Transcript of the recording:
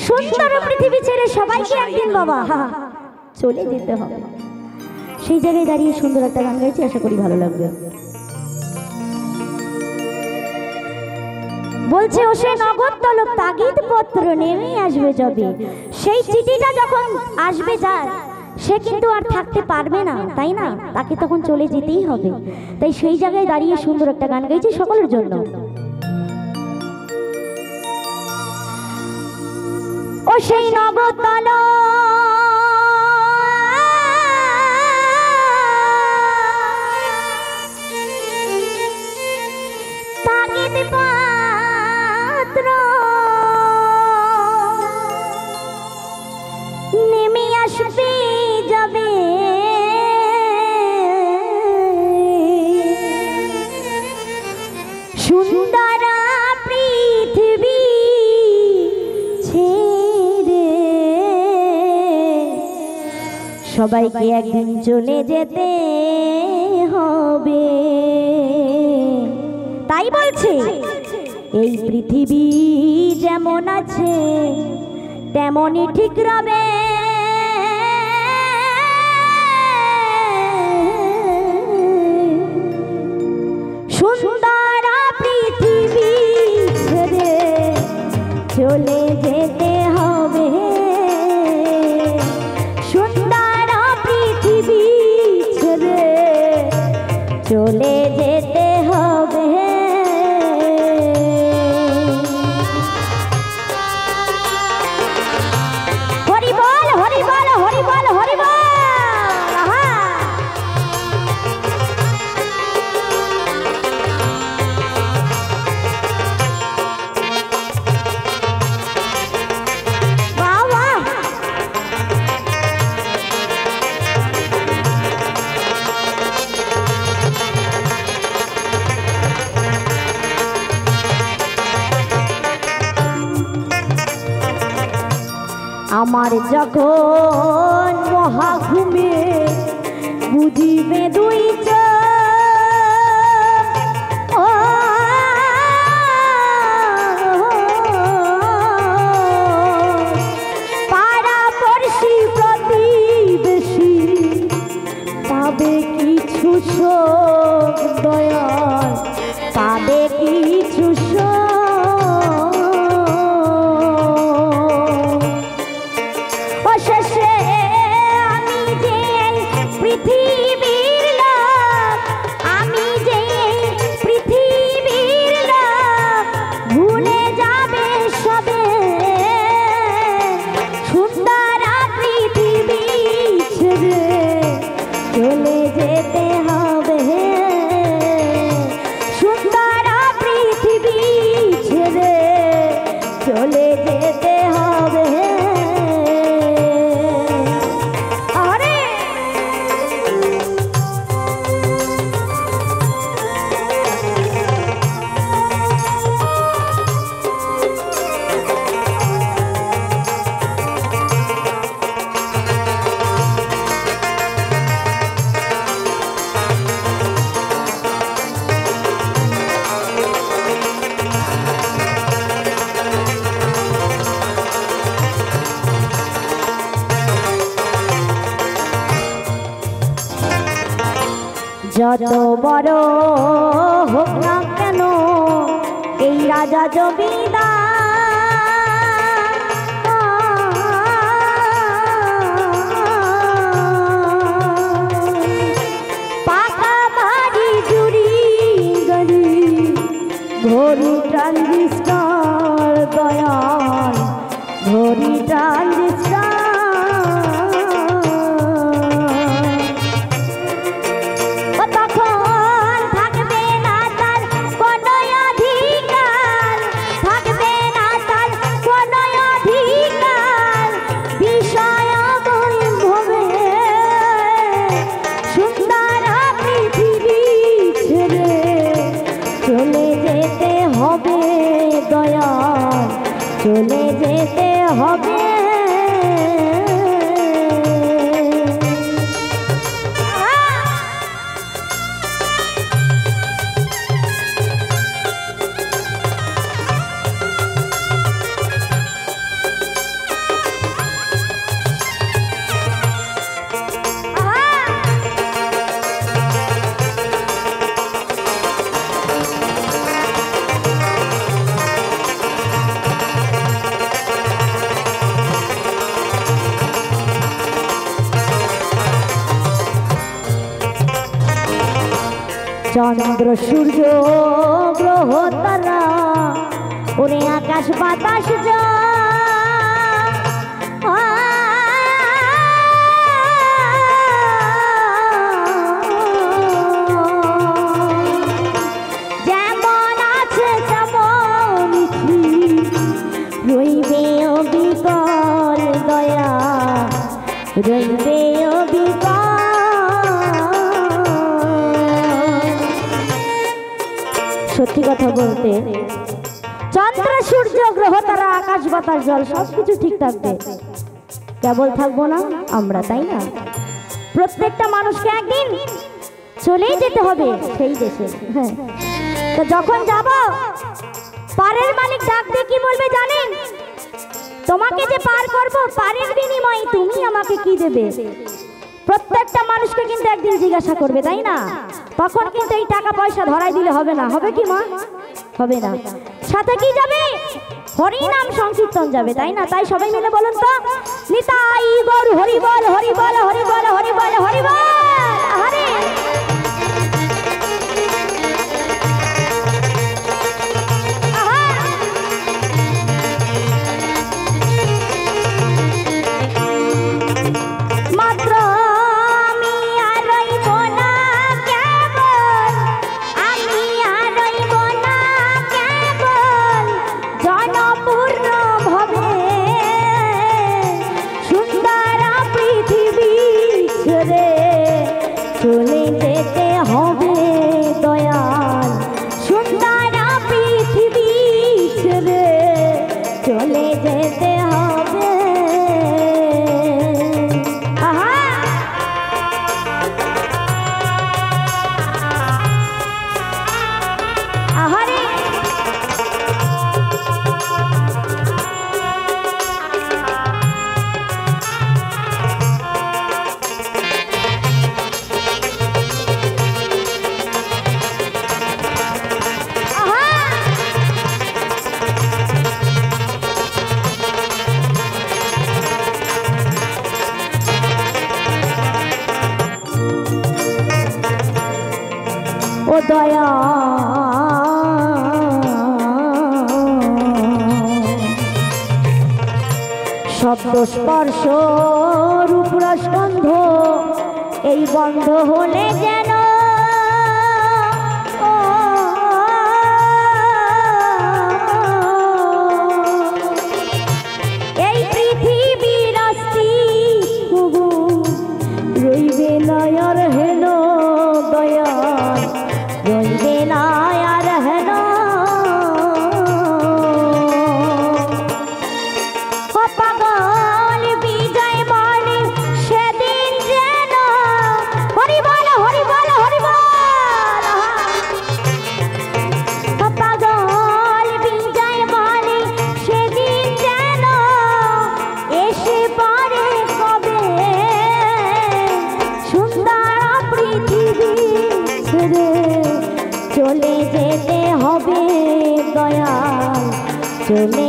সুন্দর পৃথিবী ছেড়ে সবাইকে একদিন বাবা চলে যেতে হবে। সেই জায়গায় দাঁড়িয়ে সুন্দর একটা গান গাইছি, আশা করি ভালো লাগবে। বলছে ও সে নগদ তলব তাগিদ পত্র নেমে আসবে যবে, সেই চিঠিটা যখন আসবে যার সে কিন্তু আর থাকতে পারবে না, তাই না? তাকে তখন চলে যেতেই হবে। তাই সেই জায়গায় দাঁড়িয়ে সুন্দর একটা গান গাইছি সকলের জন্য। ও সেই নগদ তলব তাগিদ পত্র নেমে আসবে যাবে, সুন্দর পৃথিবী ছেড়ে সবাইকে একদিন চলে যেতে হবে। তাই বলছে এই পৃথিবী যেমন আছে তেমনই ঠিক রবে, সুন্দর পৃথিবী ছেড়ে চলে যেতে হবে, সুন্দর পৃথিবী ছেড়ে চলে যেতে হবে। হরি বল হরি বল হরি বল হরি বল। আমার যখন মহাঘুমে বুঝিবে দুই পাড়াপড়শি প্রতিবেশী পাবে কিছু শোক দয়াল, পাবে কিছু চলে যেতে হবে, সুন্দর পৃথিবী ছেড়ে চলে যেতে হবে। আরে যত বড় হোক না কেন এই রাজা জমিদার, পাকা বাড়ি জুড়ি গড়ি ঘড়ি ট্রানজিস্টার দয়াল, ঘড়ি ট্রানজিস্টার চলে যেতে হবে। চন্দ্র সূর্য গ্রহ তারা ওরে আকাশ বাতাস যেমন আছে তেমন রইবে অবিকল দয়া রইবে অবিকল। সত্যি কথা বলতে চন্দ্র সূর্য গ্রহ তারা আকাশ বাতাস জল সবকিছু ঠিক থাকবে, কেবল থাকবো না আমরা, তাই না? প্রত্যেকটা মানুষকে একদিন চলেই যেতে হবে সেই দেশে। হ্যাঁ, তো যখন যাব পারের মালিক ডাক দিয়ে কি বলবে জানেন? তোমাকে যে পার করবো পারের বিনিময়ে তুমি আমাকে কি দেবে? প্রত্যেকটা মানুষকে কিন্তু একদিন জিজ্ঞাসা করবে, তাই না? তখন কিন্তু এই টাকা পয়সা ধরাই দিলে হবে না, হবে কি মা? হবে না। সাথে কি যাবে? হরি নাম সংকীর্তন যাবে, তাই না? তাই সবাই মিলে বলুন তো, নিতাই গৌর হরি বল হরি বল হরি বল হরি বল হরি বল হরি। চলে যেতে হবে দয়াল সুন্দর পৃথিবী ছেড়ে, চলে যেতে হবে। আহারে ও দয়া শব্দ স্পর্শ রূপ রসগন্ধ এই বন্ধ হলে যেন এই পৃথিবীর অস্তিত্ব রইবে নয়র হেন দয়া রইবে না আর হেন। পাগল বিজয় বলে সেদিন যেন হরি বল হরি বল হরি বল। পাগল বিজয় বলে সেদিন যেন এসে পড়ে কবে সুন্দর পৃথিবী ছেড়ে, চলে যেতে হবে দয়াল চলে